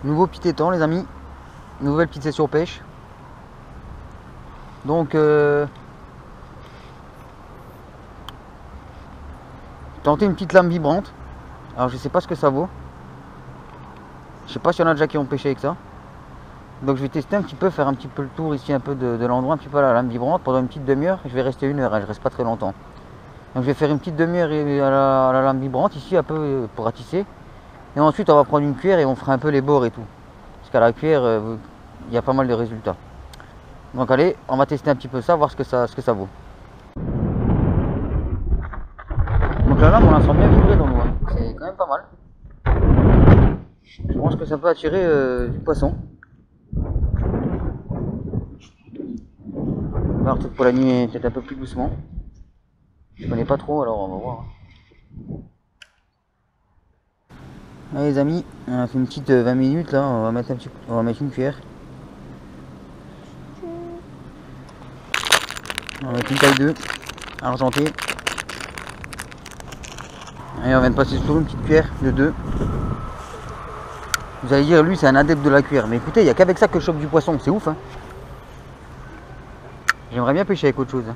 Nouveau petit étang les amis, nouvelle petite session pêche. Donc tenter une petite lame vibrante. Alors je sais pas ce que ça vaut. Je sais pas s'il y en a déjà qui ont pêché avec ça. Donc je vais tester un petit peu, faire un petit peu le tour ici un peu de l'endroit, un petit peu à la lame vibrante pendant une petite demi-heure. Je vais rester 1 heure, hein, je reste pas très longtemps. Donc je vais faire une petite demi-heure à la lame vibrante ici un peu pour ratisser. Et ensuite on va prendre une cuillère et on fera un peu les bords et tout. Parce qu'à la cuillère il y a pas mal de résultats. Donc allez, on va tester un petit peu ça, voir ce que ça vaut. Donc la lame on la sent bien vibrer dans l'eau, hein. C'est quand même pas mal. Je pense que ça peut attirer du poisson. Alors peut-être pour la nuit, peut-être un peu plus doucement. Je connais pas trop, alors on va voir. Allez les amis, on a fait une petite 20 minutes là, on va mettre une cuillère. On va mettre une taille 2 argentée. Et on vient de passer sur une petite cuillère de 2. Vous allez dire, lui c'est un adepte de la cuillère. Mais écoutez, il n'y a qu'avec ça que je chope du poisson, c'est ouf hein. J'aimerais bien pêcher avec autre chose. Hein.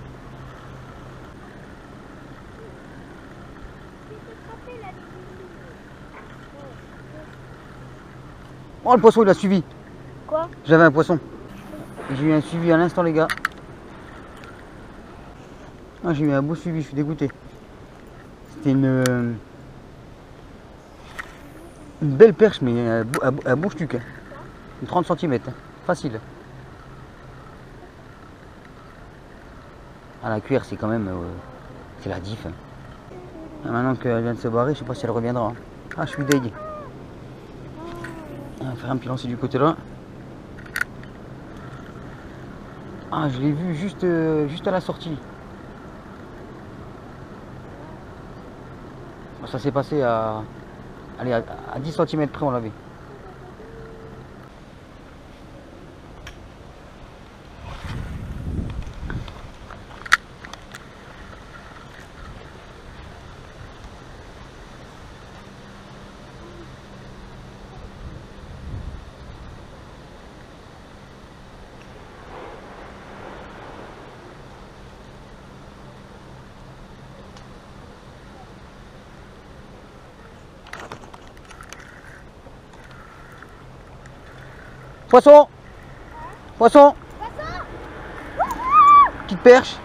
Oh le poisson il a suivi. Quoi? J'avais un poisson. J'ai eu un suivi à l'instant les gars. Ah, j'ai eu un beau suivi, je suis dégoûté. C'était une belle perche, mais un bon stuc. Hein. Une 30 cm, hein. Facile. Ah, la cuillère, c'est quand même. C'est la diff. Hein. Et maintenant qu'elle vient de se barrer, je sais pas si elle reviendra. Hein. Ah, je suis deg. On va faire un petit lancer du côté là. Ah, je l'ai vu juste à la sortie. Ça s'est passé à 10 cm près, on l'avait. Poisson! Poisson! Petite perche.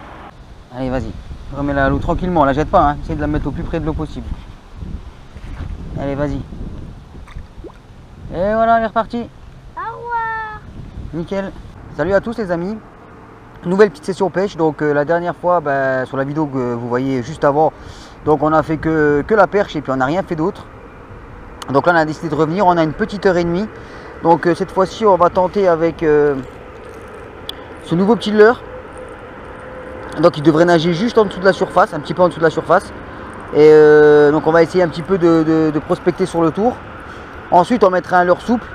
Allez, vas-y. Remets-la à l'eau tranquillement, la jette pas, hein. Essaye de la mettre au plus près de l'eau possible. Allez, vas-y. Et voilà, elle est repartie. Au revoir. Nickel. Salut à tous les amis. Nouvelle petite session pêche. Donc la dernière fois, sur la vidéo que vous voyez juste avant, donc on a fait que la perche et puis on n'a rien fait d'autre. Donc là on a décidé de revenir, on a une petite heure et demie. Donc cette fois-ci on va tenter avec ce nouveau petit leurre. Donc il devrait nager juste en dessous de la surface, un petit peu en dessous de la surface. Et donc on va essayer un petit peu de prospecter sur le tour. Ensuite on mettra un leurre souple.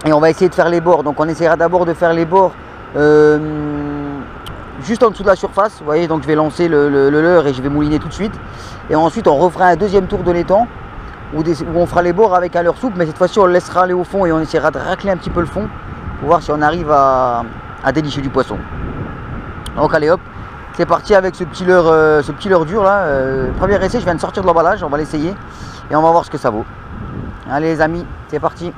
Et on va essayer de faire les bords. Donc on essaiera d'abord de faire les bords juste en dessous de la surface. Vous voyez, donc je vais lancer le leurre et je vais mouliner tout de suite. Et ensuite on refera un deuxième tour de l'étang où on fera les bords avec un leurre souple. Mais cette fois-ci on le laissera aller au fond et on essaiera de racler un petit peu le fond pour voir si on arrive à dénicher du poisson. Donc allez hop, c'est parti avec ce petit leurre dur là. Premier essai, je viens de sortir de l'emballage, on va l'essayer et on va voir ce que ça vaut. Allez les amis, c'est parti.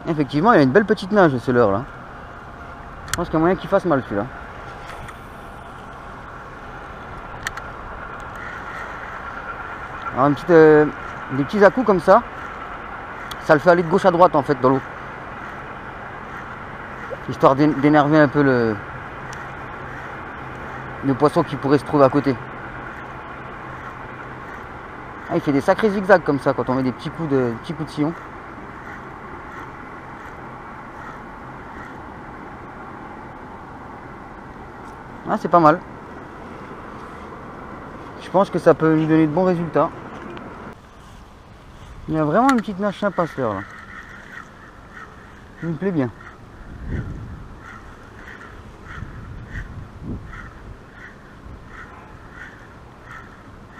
Effectivement, il a une belle petite nage ce leurre là. Je pense qu'il y a moyen qu'il fasse mal celui-là. Alors des petits à-coups comme ça le fait aller de gauche à droite en fait dans l'eau. Histoire d'énerver un peu le poisson qui pourrait se trouver à côté. Ah, il fait des sacrés zigzags comme ça quand on met des petits coups de sillon. Ah, c'est pas mal. Je pense que ça peut lui donner de bons résultats. Il y a vraiment une petite nage sympa ce leurre là. Il me plaît bien.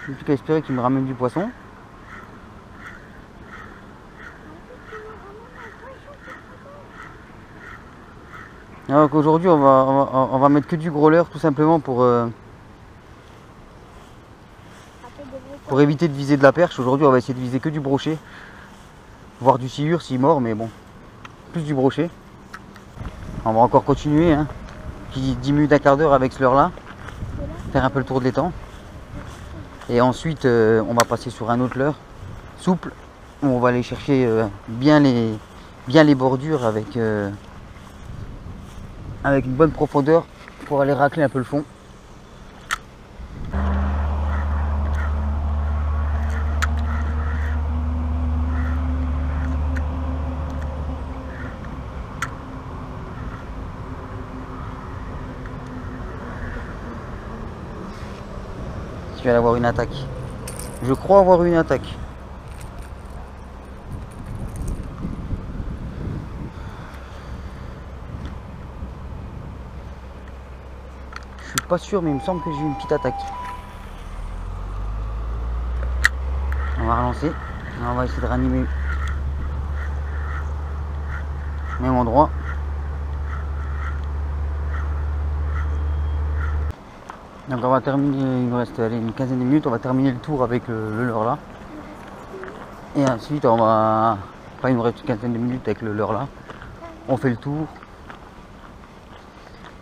J'ai plus qu'à espérer qu'il me ramène du poisson. Alors qu'aujourd'hui on va mettre que du gros leurre tout simplement pour éviter de viser de la perche. Aujourd'hui on va essayer de viser que du brochet. Voire du silure s'il mord, mais bon. Plus du brochet. On va encore continuer. Hein. Qui 10 minutes, un quart d'heure avec ce leurre là. Faire un peu le tour de l'étang. Et ensuite on va passer sur un autre leurre souple. Où on va aller chercher bien les bordures avec une bonne profondeur pour aller racler un peu le fond. Je vais avoir une attaque. Je crois avoir une attaque. Je suis pas sûr, mais il me semble que j'ai eu une petite attaque. On va relancer. On va essayer de ranimer. Même endroit. Donc on va terminer, il nous reste une quinzaine de minutes, on va terminer le tour avec le leurre là. Et ensuite on va, enfin il nous reste une quinzaine de minutes avec le leurre là. On fait le tour.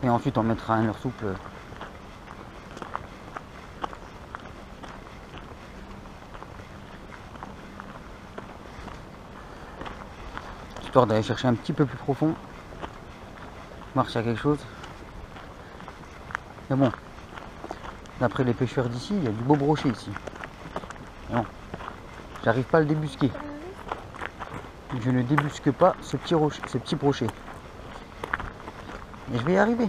Et ensuite on mettra un leurre souple. Histoire d'aller chercher un petit peu plus profond. Voir s'il y a quelque chose. Mais bon. D'après les pêcheurs d'ici, il y a du beau brochet ici. Non, j'arrive pas à le débusquer. Je ne débusque pas ce petit brochet. Mais je vais y arriver.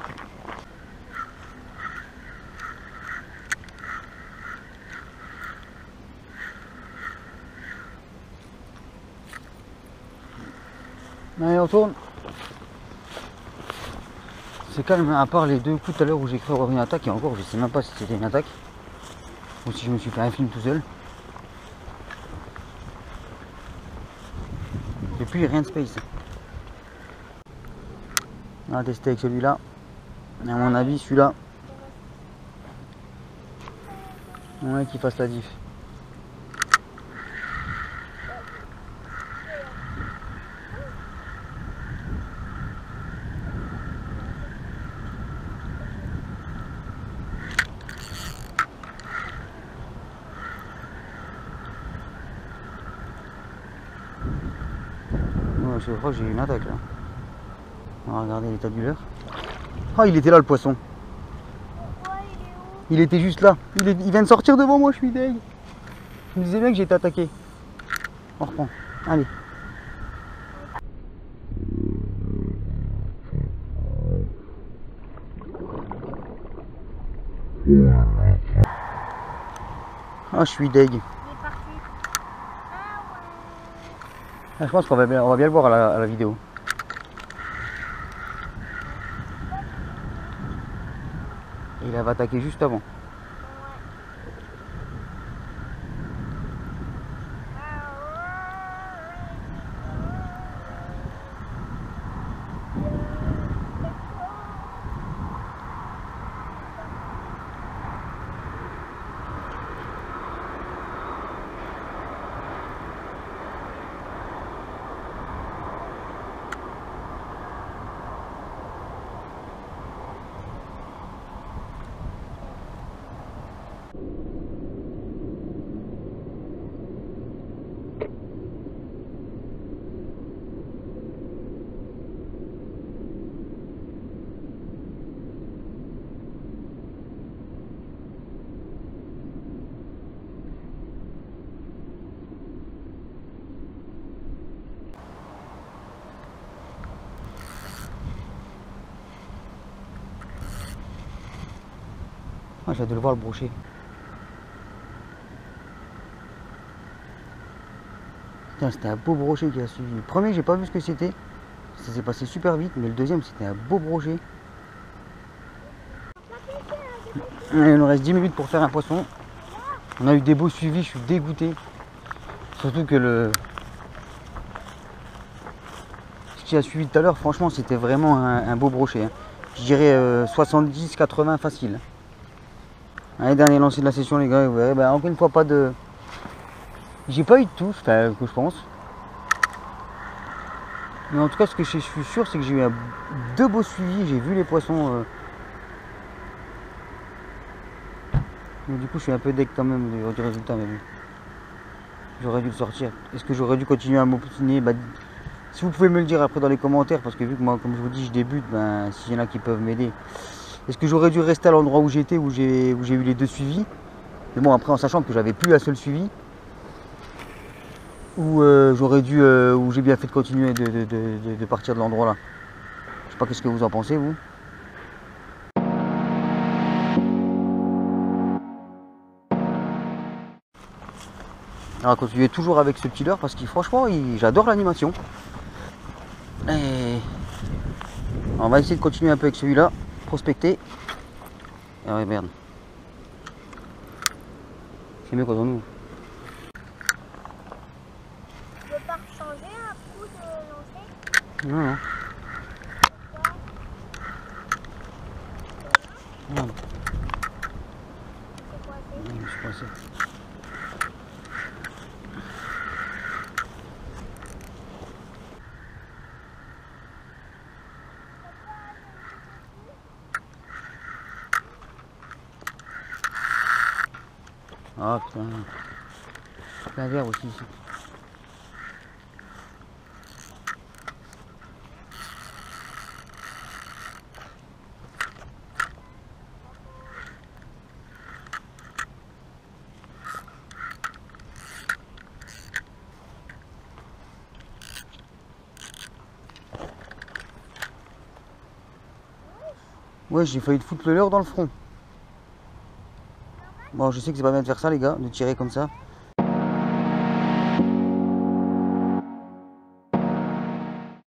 Allez, on tourne. C'est calme, à part les deux coups tout à l'heure où j'ai cru avoir une attaque, et encore je sais même pas si c'était une attaque ou si je me suis fait un film tout seul. Depuis rien de space. On va tester avec celui-là. À mon avis celui-là, on va qu'il fasse la diff. Je crois que j'ai eu une attaque là. On va regarder l'état du leurre. Ah, il était là le poisson. Il était juste là. Il vient de sortir devant moi, je suis deg. Je me disais bien que j'ai été attaqué. On reprend. Allez. Ah, je suis deg. Ah, je pense qu'on va bien le voir à la vidéo. Et il avait attaqué juste avant. Ah, j'ai hâte de le voir le brochet. Putain, c'était un beau brochet qui a suivi. Le premier, j'ai pas vu ce que c'était. Ça s'est passé super vite, mais le deuxième, c'était un beau brochet. Il nous reste 10 minutes pour faire un poisson. On a eu des beaux suivis, je suis dégoûté. Surtout que ce qui a suivi tout à l'heure, franchement, c'était vraiment un beau brochet. Hein. Je dirais 70-80 facile. Allez, dernier lancé de la session, les gars. Vous verrez, bah, encore une fois, pas de... J'ai pas eu de touche, enfin, que je pense. Mais en tout cas, ce que je suis sûr, c'est que j'ai eu deux beaux suivis. J'ai vu les poissons. Mais du coup, je suis un peu deck quand même du résultat. Mais bon. J'aurais dû le sortir. Est-ce que j'aurais dû continuer à m'obstiner? Bah, si vous pouvez me le dire après dans les commentaires, parce que vu que moi, comme je vous dis, je débute, ben, s'il y en a qui peuvent m'aider. Est-ce que j'aurais dû rester à l'endroit où j'étais, où j'ai eu les deux suivis? Mais bon, après, en sachant que j'avais plus un seul suivi. Ou j'aurais dû, ou j'ai bien fait de continuer de partir de l'endroit là. Je sais pas qu'est-ce que vous en pensez, vous. Alors, continuer toujours avec ce petit leurre parce que franchement, j'adore l'animation. Et on va essayer de continuer un peu avec celui-là, prospecter. Ah ouais, merde. C'est mieux quand on ouvre. Tu veux pas changer un coup de lancer? Non, non. Non. C'est quoi Je suis coincé. Ah putain. Plein d'air aussi ici. Ouais, j'ai failli te foutre le leurre dans le front. Bon, je sais que c'est pas bien de faire ça, les gars, de tirer comme ça.